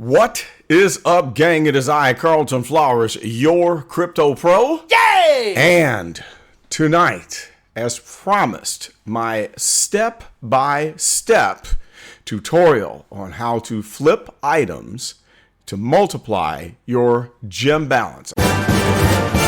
What is up, gang? It is I, Carlton Flowers, your crypto pro. Yay! And tonight, as promised, my step-by-step tutorial on how to flip items to multiply your gem balance. I'm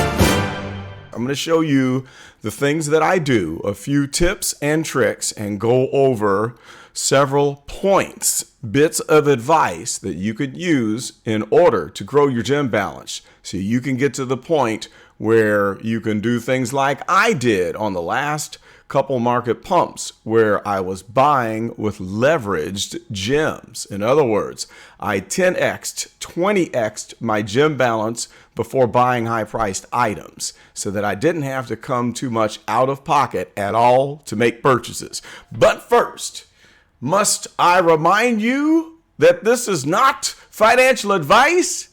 going to show you the things that I do, a few tips and tricks, and go over several points, bits of advice that you could use in order to grow your gem balance so you can get to the point where you can do things like I did on the last couple market pumps, where I was buying with leveraged gems. In other words, I 10x'd, 20x'd my gem balance before buying high-priced items so that I didn't have to come too much out of pocket at all to make purchases. But first, must I remind you that this is not financial advice?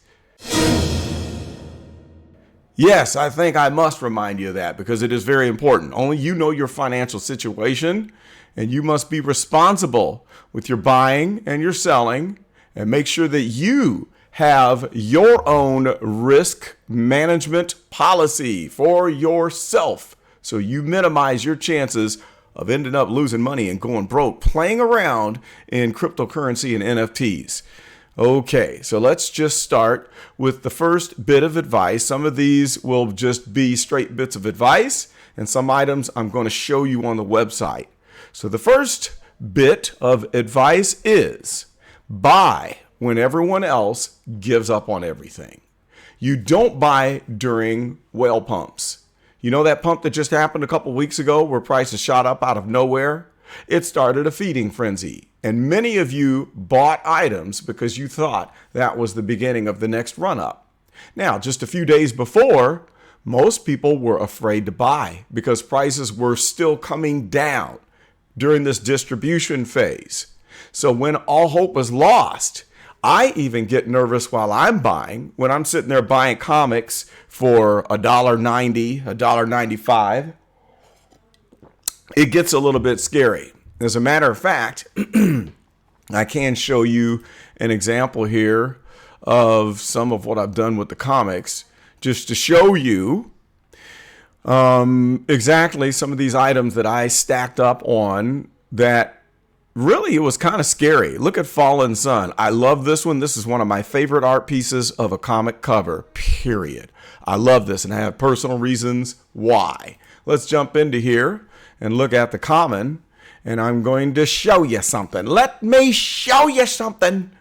Yes, I think I must remind you of that because it is very important. Only you know your financial situation, and you must be responsible with your buying and your selling, and make sure that you have your own risk management policy for yourself so you minimize your chances of ending up losing money and going broke playing around in cryptocurrency and NFTs. Okay, so let's just start with the first bit of advice. Some of these will just be straight bits of advice, and some items I'm going to show you on the website. So the first bit of advice is buy when everyone else gives up on everything. You don't buy during whale pumps. You know that pump that just happened a couple weeks ago where prices shot up out of nowhere? It started a feeding frenzy. And many of you bought items because you thought that was the beginning of the next run-up. Now, just a few days before, most people were afraid to buy because prices were still coming down during this distribution phase. So when all hope was lost, I even get nervous while I'm buying, when I'm sitting there buying comics for $1.90, $1.95. It gets a little bit scary. As a matter of fact, I can show you an example here of some of what I've done with the comics, just to show you exactly some of these items that I stacked up on that really, it was kind of scary. Look at Fallen Sun. I love this one. This is one of my favorite art pieces of a comic cover, period. I love this, and I have personal reasons why. Let's jump into here and look at the common, and I'm going to show you something. Let me show you something.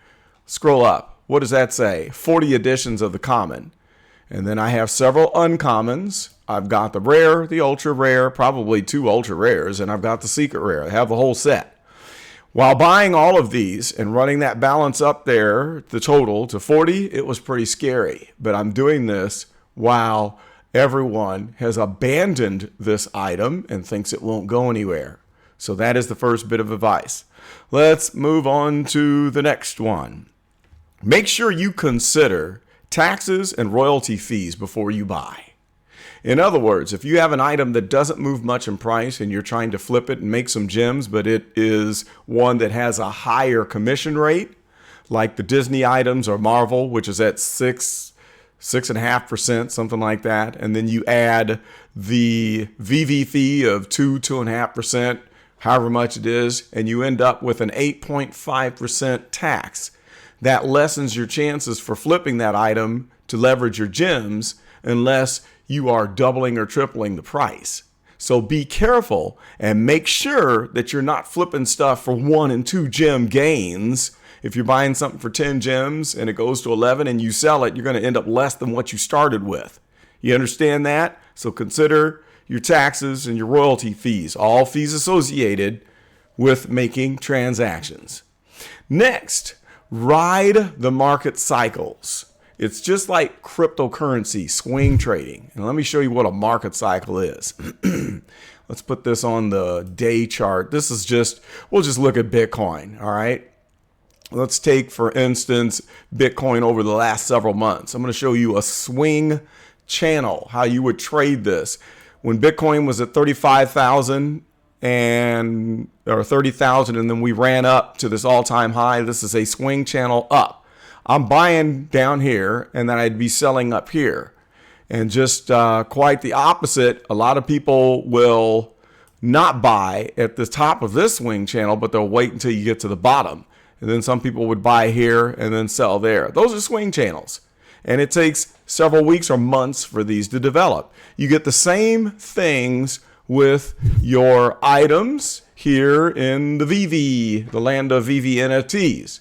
Scroll up. What does that say? 40 editions of the common. And then I have several uncommons. I've got the rare, the ultra rare, probably 2 ultra rares, and I've got the secret rare. I have the whole set. While buying all of these and running that balance up there, the total to 40, it was pretty scary. But I'm doing this while everyone has abandoned this item and thinks it won't go anywhere. So that is the first bit of advice. Let's move on to the next one. Make sure you consider taxes and royalty fees before you buy. In other words, if you have an item that doesn't move much in price and you're trying to flip it and make some gems, but it is one that has a higher commission rate, like the Disney items or Marvel, which is at 6.5%, something like that. And then you add the VeVe fee of 2.5%, however much it is, and you end up with an 8.5% tax. That lessens your chances for flipping that item to leverage your gems unless you are doubling or tripling the price. So be careful and make sure that you're not flipping stuff for 1 and 2 gem gains. If you're buying something for 10 gems and it goes to 11 and you sell it, you're going to end up less than what you started with. You understand that? So consider your taxes and your royalty fees, all fees associated with making transactions. Next, ride the market cycles. It's just like cryptocurrency swing trading. And let me show you what a market cycle is. Let's put this on the day chart. This is just, we'll just look at Bitcoin, all right? Let's take, for instance, Bitcoin over the last several months. I'm going to show you a swing channel, how you would trade this. When Bitcoin was at 35,000 or 30,000, and then we ran up to this all-time high, this is a swing channel up. I'm buying down here and then I'd be selling up here. And just quite the opposite. A lot of people will not buy at the top of this swing channel, but they'll wait until you get to the bottom. And then some people would buy here and then sell there. Those are swing channels. And it takes several weeks or months for these to develop. You get the same things with your items here in the VeVe, the land of VeVe NFTs.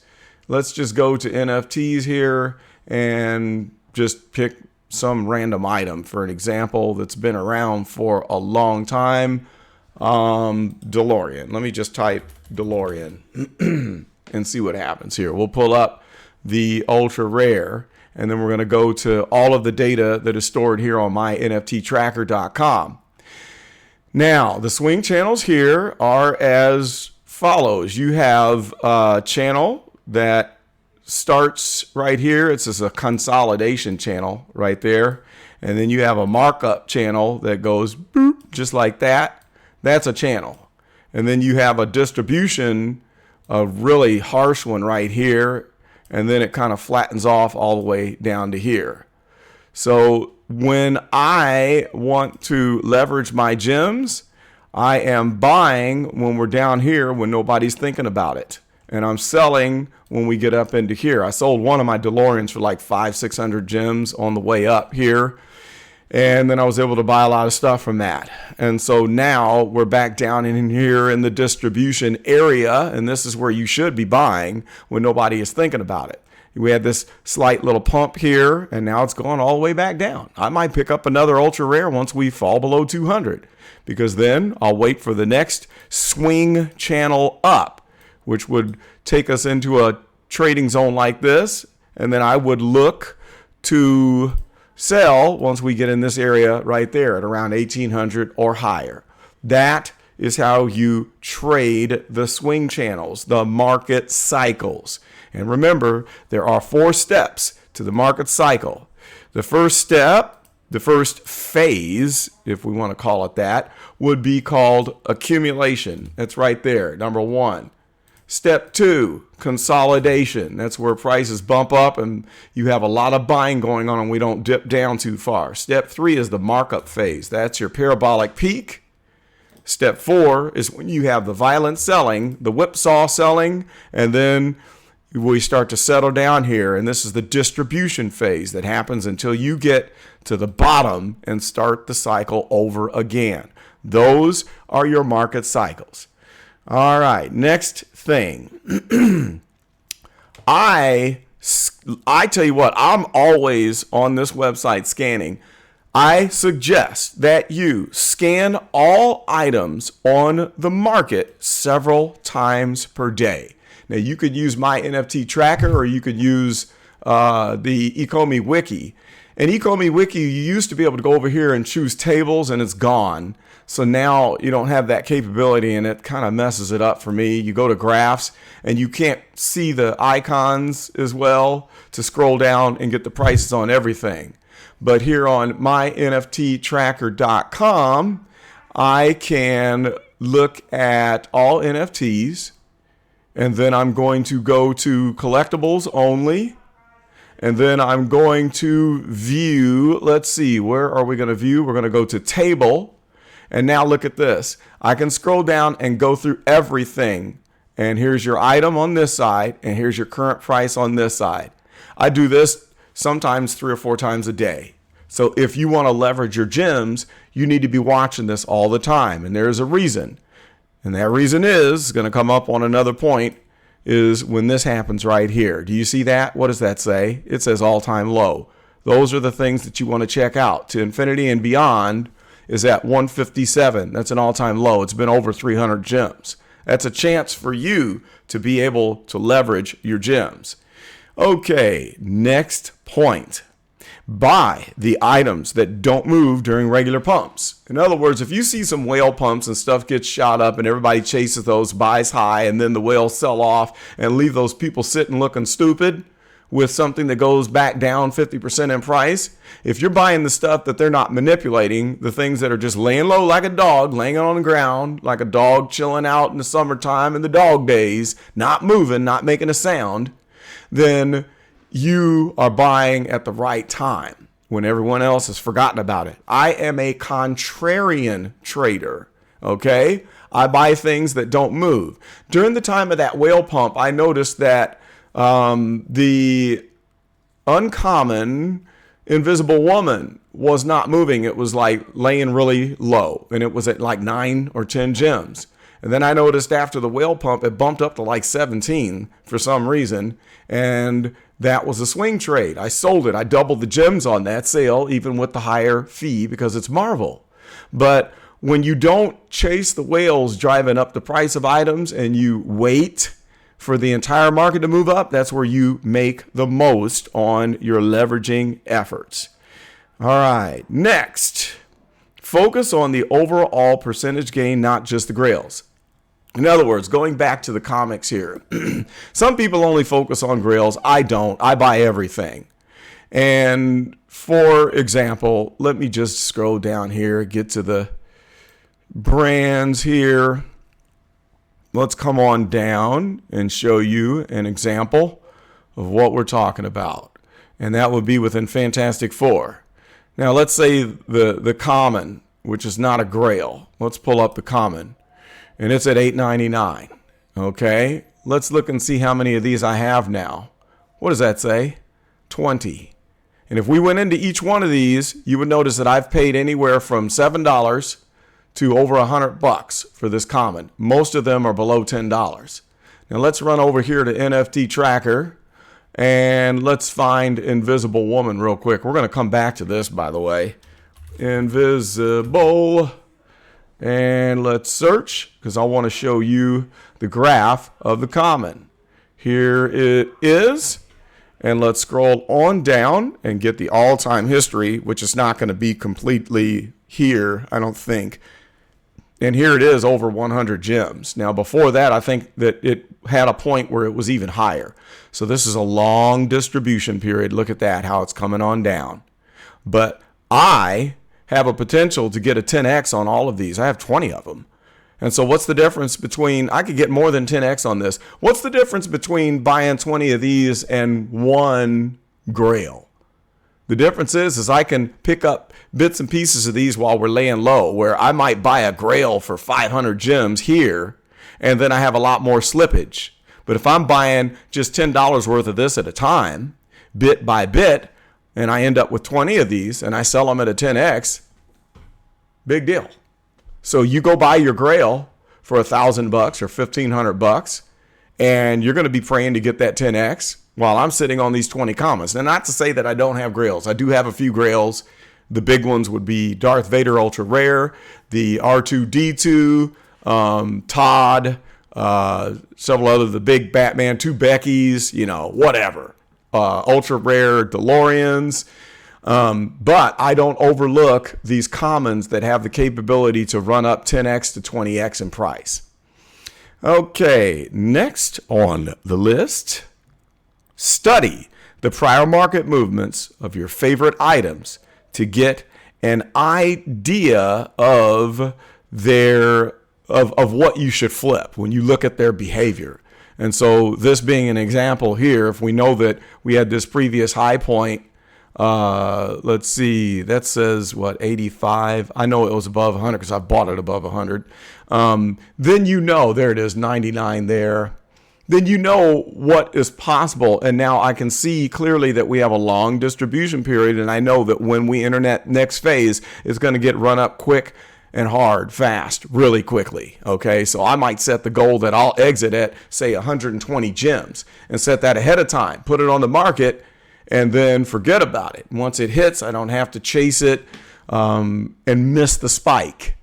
Let's just go to NFTs here and just pick some random item for an example that's been around for a long time. DeLorean. Let me just type DeLorean and see what happens here. We'll pull up the ultra rare, and then we're going to go to all of the data that is stored here on mynfttracker.com. Now, the swing channels here are as follows. You have a channel that starts right here. It's just a consolidation channel right there. And then you have a markup channel that goes boop, just like that. That's a channel. And then you have a distribution, a really harsh one right here. And then it kind of flattens off all the way down to here. So when I want to leverage my gems, I am buying when we're down here when nobody's thinking about it. And I'm selling when we get up into here. I sold one of my DeLoreans for like 500-600 gems on the way up here. And then I was able to buy a lot of stuff from that. And so now we're back down in here in the distribution area. And this is where you should be buying when nobody is thinking about it. We had this slight little pump here, and now it's going all the way back down. I might pick up another ultra rare once we fall below 200, because then I'll wait for the next swing channel up, which would take us into a trading zone like this. And then I would look to sell once we get in this area right there at around 1800 or higher. That is how you trade the swing channels, the market cycles. And remember, there are 4 steps to the market cycle. The first step, the first phase, if we want to call it that, would be called accumulation. That's right there, number 1. Step 2, consolidation. That's where prices bump up and you have a lot of buying going on and we don't dip down too far. Step 3 is the markup phase. That's your parabolic peak. Step 4 is when you have the violent selling, the whipsaw selling, and then we start to settle down here. And this is the distribution phase that happens until you get to the bottom and start the cycle over again. Those are your market cycles. All right, next thing. I tell you what, I'm always on this website scanning. I suggest that you scan all items on the market several times per day. Now, you could use my NFT tracker or you could use the Ecomi Wiki. And Ecomi Wiki, you used to be able to go over here and choose tables and it's gone. So now you don't have that capability and it kind of messes it up for me. You go to graphs and you can't see the icons as well to scroll down and get the prices on everything. But here on mynfttracker.com, I can look at all NFTs. And then I'm going to go to collectibles only. And then I'm going to view. Let's see, where are we going to view? We're going to go to table. And now look at this. I can scroll down and go through everything. And here's your item on this side. And here's your current price on this side. I do this sometimes 3 or 4 times a day. So if you want to leverage your gems, you need to be watching this all the time. And there's a reason. And that reason is going to come up on another point, is when this happens right here. Do you see that? What does that say? It says all-time low. Those are the things that you want to check out. To infinity and beyond is at 157. That's an all-time low. It's been over 300 gems. That's a chance for you to be able to leverage your gems. Okay, next point. Buy the items that don't move during regular pumps. In other words, if you see some whale pumps and stuff gets shot up and everybody chases those, buys high, and then the whales sell off and leave those people sitting looking stupid with something that goes back down 50% in price, if you're buying the stuff that they're not manipulating, the things that are just laying low like a dog, laying on the ground, like a dog chilling out in the summertime in the dog days, not moving, not making a sound, then you are buying at the right time when everyone else has forgotten about it. I am a contrarian trader, okay? I buy things that don't move. During the time of that whale pump, I noticed that the uncommon invisible woman was not moving. It was like laying really low, and it was at like 9 or 10 gems. And then I noticed after the whale pump, it bumped up to like 17 for some reason. And that was a swing trade. I sold it. I doubled the gems on that sale, even with the higher fee, because it's Marvel. But when you don't chase the whales driving up the price of items and you wait for the entire market to move up, that's where you make the most on your leveraging efforts. All right, next, focus on the overall percentage gain, not just the grails. In other words, going back to the comics here, some people only focus on grails. I don't. I buy everything. And for example, let me just scroll down here, get to the brands here. Let's come on down and show you an example of what we're talking about. And that would be within Fantastic Four. Now, let's say the common, which is not a grail. Let's pull up the common. And it's at $8.99. Okay, let's look and see how many of these I have now. What does that say? 20. And if we went into each one of these, you would notice that I've paid anywhere from $7 to over $100 for this common. Most of them are below $10. Now let's run over here to NFT Tracker and let's find Invisible Woman real quick. We're going to come back to this, by the way. Invisible. And let's search, because I want to show you the graph of the common. Here it is. And let's scroll on down and get the all-time history, which is not going to be completely here, I don't think. And here it is, over 100 gems. Now, before that, I think that it had a point where it was even higher. So this is a long distribution period. Look at that, how it's coming on down. But I have a potential to get a 10x on all of these. I have 20 of them. And so what's the difference between, I could get more than 10x on this. What's the difference between buying 20 of these and one grail? The difference is I can pick up bits and pieces of these while we're laying low, where I might buy a grail for 500 gems here, and then I have a lot more slippage. But if I'm buying just $10 worth of this at a time, bit by bit, and I end up with 20 of these and I sell them at a 10x, big deal. So you go buy your grail for $1,000 or $1,500, and you're going to be praying to get that 10x while I'm sitting on these 20 commons. Now, not to say that I don't have grails. I do have a few grails. The big ones would be Darth Vader Ultra Rare, the R2-D2, Todd, several other, the big Batman, 2 Beckys, whatever. Ultra rare DeLoreans. But I don't overlook these commons that have the capability to run up 10x to 20x in price. Okay, next on the list, study the prior market movements of your favorite items to get an idea of what you should flip when you look at their behavior. And so this being an example here, if we know that we had this previous high point, let's see, that says what, 85? I know it was above 100 because I bought it above 100. Then there it is, 99 there. Then you know what is possible. And now I can see clearly that we have a long distribution period. And I know that when we enter that next phase, it's going to get run up quick and hard, fast, really quickly. Okay, so I might set the goal that I'll exit at, say, 120 gems and set that ahead of time, put it on the market, and then forget about it. Once it hits, I don't have to chase it and miss the spike.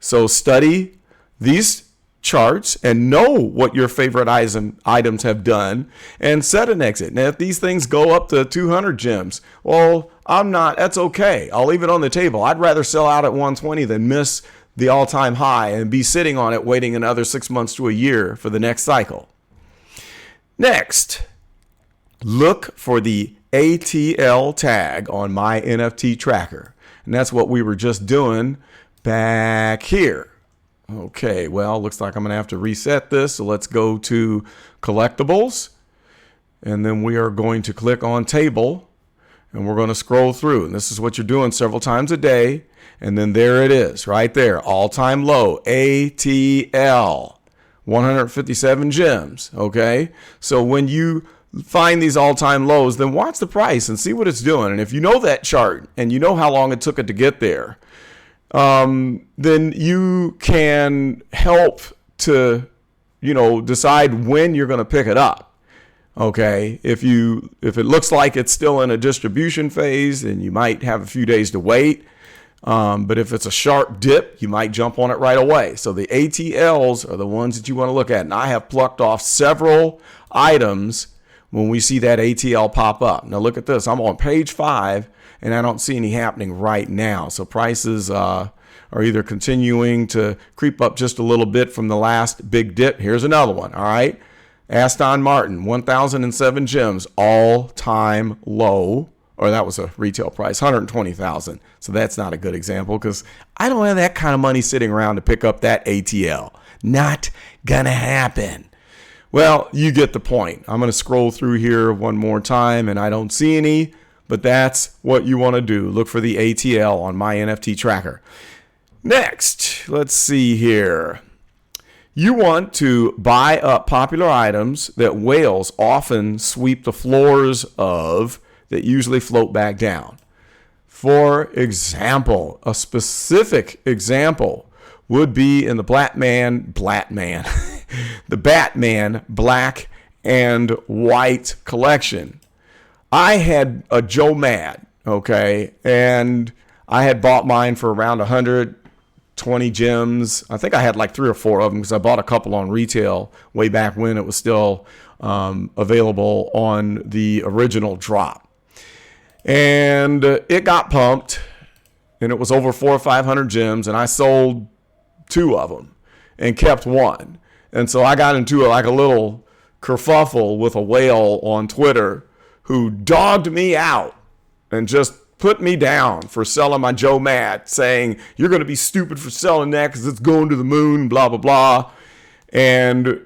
So study these charts and know what your favorite items have done and set an exit. Now, if these things go up to 200 gems, well, that's okay. I'll leave it on the table. I'd rather sell out at 120 than miss the all-time high and be sitting on it waiting another 6 months to a year for the next cycle. Next, look for the ATL tag on my NFT tracker. And that's what we were just doing back here. Okay, well, looks like I'm going to have to reset this. So let's go to collectibles. And then we are going to click on table, and we're going to scroll through. And this is what you're doing several times a day. And then there it is right there. All-time low, ATL, 157 gems. Okay. So when you find these all-time lows, then watch the price and see what it's doing. And if you know that chart and you know how long it took it to get there, then you can help to, decide when you're going to pick it up. Okay. If it looks like it's still in a distribution phase, then you might have a few days to wait. But if it's a sharp dip, you might jump on it right away. So the ATLs are the ones that you want to look at. And I have plucked off several items when we see that ATL pop up. Now look at this. I'm on page 5 and I don't see any happening right now. So prices are either continuing to creep up just a little bit from the last big dip. Here's another one. All right. Aston Martin, 1,007 gems, all-time low. Or that was a retail price, 120,000. So that's not a good example because I don't have that kind of money sitting around to pick up that ATL. Not gonna happen. Well, you get the point. I'm going to scroll through here one more time and I don't see any, but that's what you want to do. Look for the ATL on my NFT tracker. Next, let's see here. You want to buy up popular items that whales often sweep the floors of that usually float back down. For example, a specific example would be in the the Batman black and white collection. I had a Joe Mad, okay, and I had bought mine for around 120 gems. I think I had like 3 or 4 of them because I bought a couple on retail way back when it was still available on the original drop. And it got pumped, and it was over 400 or 500 gems, and I sold 2 of them and kept 1. And so I got into a little kerfuffle with a whale on Twitter who dogged me out and just put me down for selling my Joe Mad, saying, you're going to be stupid for selling that because it's going to the moon, blah, blah, blah. And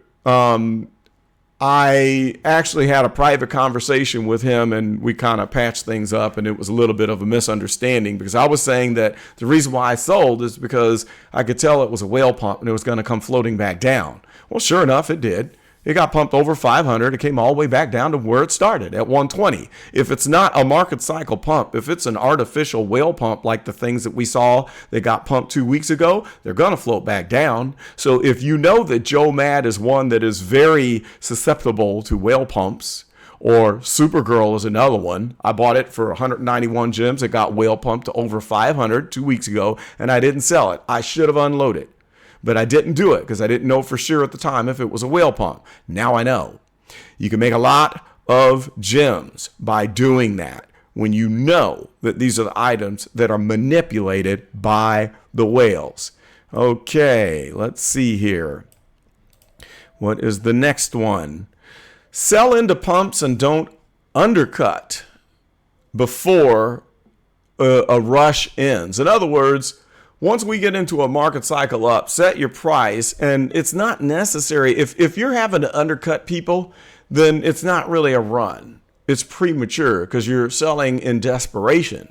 I actually had a private conversation with him and we kind of patched things up, and it was a little bit of a misunderstanding because I was saying that the reason why I sold is because I could tell it was a whale pump and it was going to come floating back down. Well, sure enough, it did. It got pumped over 500. It came all the way back down to where it started at 120. If it's not a market cycle pump, if it's an artificial whale pump like the things that we saw that got pumped 2 weeks ago, they're going to float back down. So if you know that Joe Mad is one that is very susceptible to whale pumps, or Supergirl is another one. I bought it for 191 gems. It got whale pumped to over 500 2 weeks ago, and I didn't sell it. I should have unloaded. But I didn't do it because I didn't know for sure at the time if it was a whale pump. Now I know. You can make a lot of gems by doing that when you know that these are the items that are manipulated by the whales. Okay, let's see here. What is the next one? Sell into pumps and don't undercut before a rush ends. In other words, once we get into a market cycle up, set your price, and it's not necessary. If you're having to undercut people, then it's not really a run. It's premature because you're selling in desperation.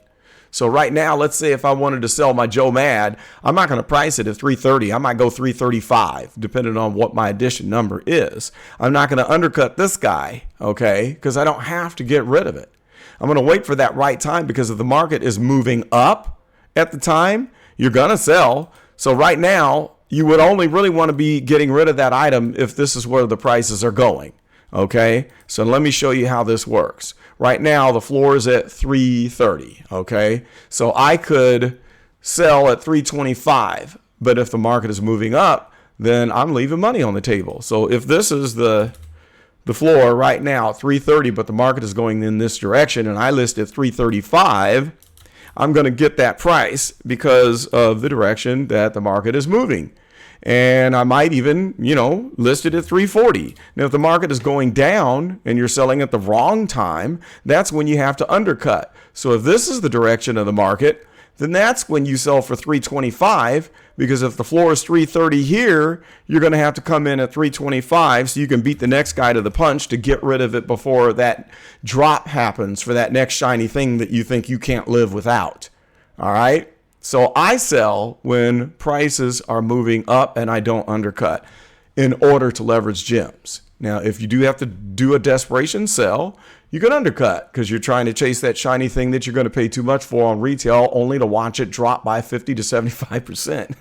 So right now, let's say if I wanted to sell my Joe Mad, I'm not going to price it at 330. I might go 335, depending on what my edition number is. I'm not going to undercut this guy, okay, because I don't have to get rid of it. I'm going to wait for that right time because if the market is moving up at the time, you're going to sell. So right now, you would only really want to be getting rid of that item if this is where the prices are going. Okay, so let me show you how this works. Right now, the floor is at 330. Okay, so I could sell at 325, but if the market is moving up, then I'm leaving money on the table. So if this is the floor right now, 330, but the market is going in this direction, and I list at 335, I'm going to get that price because of the direction that the market is moving. And I might even, list it at 340. Now, if the market is going down and you're selling at the wrong time, that's when you have to undercut. So if this is the direction of the market, then that's when you sell for 325, because if the floor is 330 here, you're going to have to come in at 325 so you can beat the next guy to the punch to get rid of it before that drop happens for that next shiny thing that you think you can't live without. All right? So I sell when prices are moving up and I don't undercut in order to leverage gems. Now, if you do have to do a desperation sell, you can undercut because you're trying to chase that shiny thing that you're going to pay too much for on retail, only to watch it drop by 50 to 75%.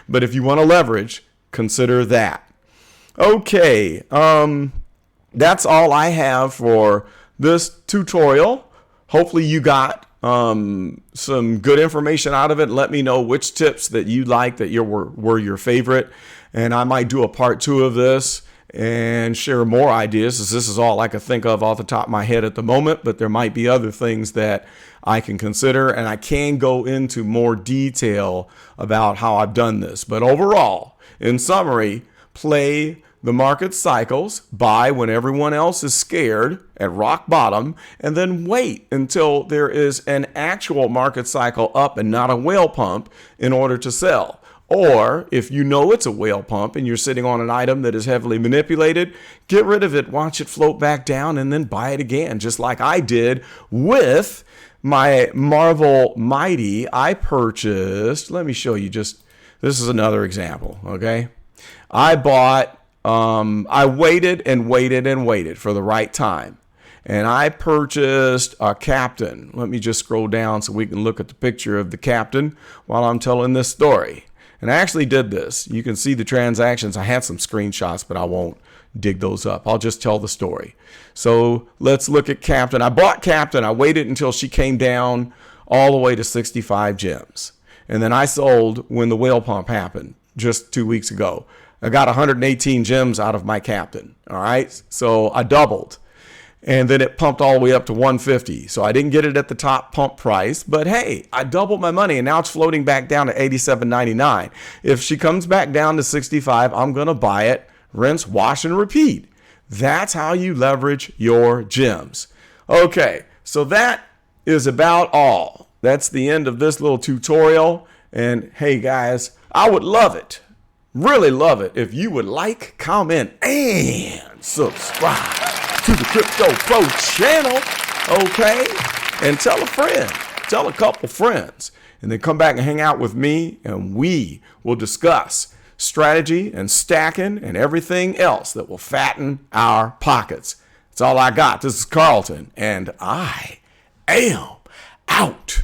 But if you want to leverage, consider that. Okay, that's all I have for this tutorial. Hopefully you got some good information out of it. Let me know which tips that you like that were your favorite, and I might do a part 2 of this and share more ideas, as this is all I could think of off the top of my head at the moment, but there might be other things that I can consider, and I can go into more detail about how I've done this. But overall, in summary, play the market cycles, buy when everyone else is scared at rock bottom, and then wait until there is an actual market cycle up and not a whale pump in order to sell. Or if you know it's a whale pump and you're sitting on an item that is heavily manipulated, get rid of it, watch it float back down, and then buy it again, just like I did with my Marvel Mighty. I purchased, let me show you this is another example, okay? I bought, I waited and waited and waited for the right time. And I purchased a captain. Let me just scroll down so we can look at the picture of the captain while I'm telling this story. And I actually did this. You can see the transactions. I had some screenshots, but I won't dig those up. I'll just tell the story. So let's look at Captain. I bought Captain. I waited until she came down all the way to 65 gems. And then I sold when the whale pump happened just 2 weeks ago. I got 118 gems out of my Captain. All right. So I doubled. And then it pumped all the way up to 150. So I didn't get it at the top pump price, but hey, I doubled my money and now it's floating back down to $87.99. If she comes back down to 65, I'm going to buy it, rinse, wash, and repeat. That's how you leverage your gems. Okay, so that is about all. That's the end of this little tutorial. And hey guys, I would love it, really love it, if you would like, comment, and subscribe to the Crypto Pro channel, okay? And tell a friend, tell a couple friends, and then come back and hang out with me, and we will discuss strategy and stacking and everything else that will fatten our pockets. That's all I got. This is Carlton, and I am out.